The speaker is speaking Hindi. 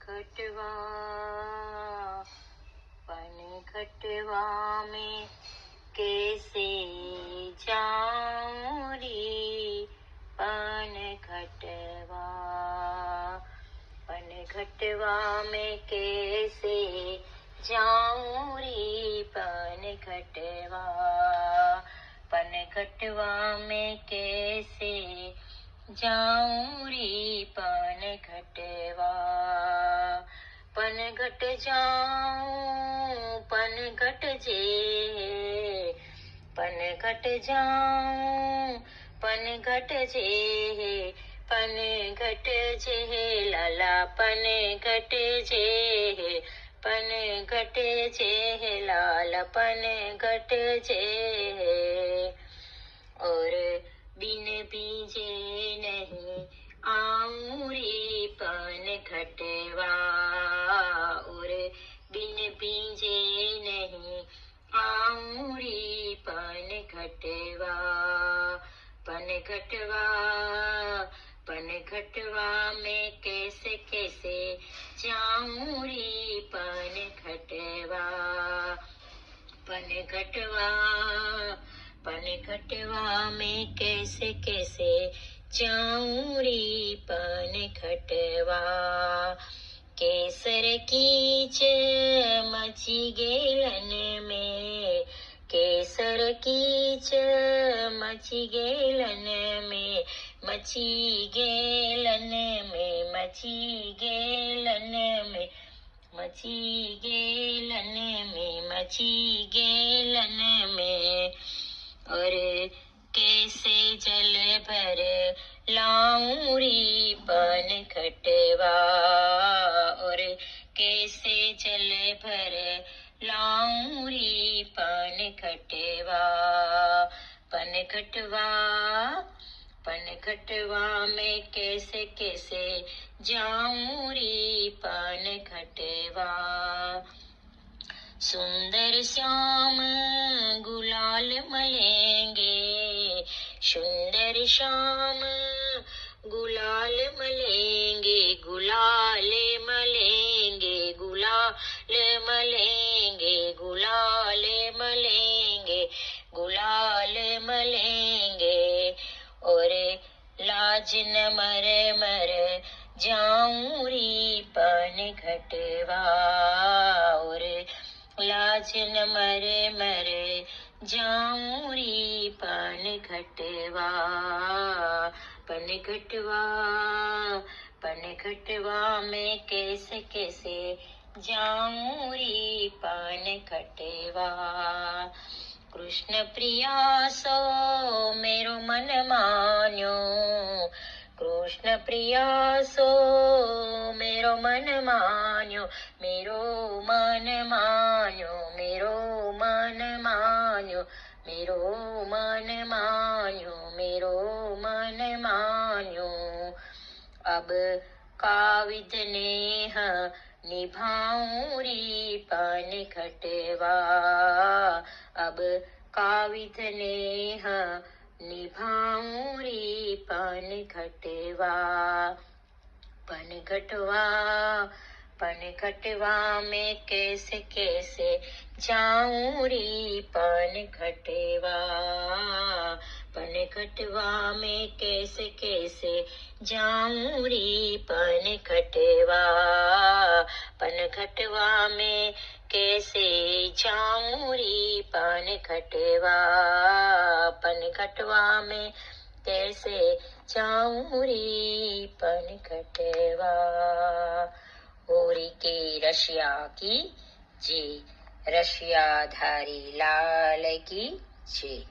खटवा पन खटवा में कैसे जाऊं रे पन खटवा में कैसे जाऊं रे पन खटवा में कैसे जाऊं रे पन खटवा पनघट जाऊं पनघट जे पनघट जाऊं पनघट जे पनघट जे लाला पनघट जे पनघट जे लाल पनघट जे और बिन बीजे नहीं आऊं रे पनघटवा और बिन बीजे नहीं आऊं रे पनघटवा पनघटवा में कैसे कैसे जाऊं रे पनघटवा पनघटवा में कैसे कैसे जाऊं रे पनघटवा केसर कीच मची गेलन में केसर कीच मची गेलन में मची गेलन में मची गेलन में मची गेलन में मची गेलन में और कैसे जल भर लाऊं रे पनघटवा और कैसे जल भर लाऊं रे पनघटवा पनघटवा में कैसे कैसे जाऊं रे पनघटवा सुंदर श्याम गुलाल मलेंगे सुंदर श्याम गुलाल मलेंगे गुलाल मलेंगे गुलाल मलेंगे गुलाल मलेंगे गुलाल मलेंगे और लाज न मर जाऊं रे पनघटवा और लाज न मर जाऊं रे पनघटवा पनघटवा में कैसे कैसे जाऊं रे पनघटवा कृष्ण प्रिया सो मेरो मन मान्यो कृष्ण प्रिया सो मेरो मन मान्यो मेरो मन मान्यो मेरो मन मान्यो मेरो मन मान्यो मेरो मन मान्यो अब काविध नेह निभाऊं रे पनघटवा अब काविध नेह निभाऊं रे पनघटवा पनघटवा में कैसे कैसे जाऊं रे पनघटवा पनघटवा में कैसे कैसे जाऊं रे पनघटवा पनघटवा में कैसे जाऊं रे पनघटवा पनघटवा में कैसे जाऊं रे पनघटवा होरी के रशिया की जय रशिया धारी लाल की जय।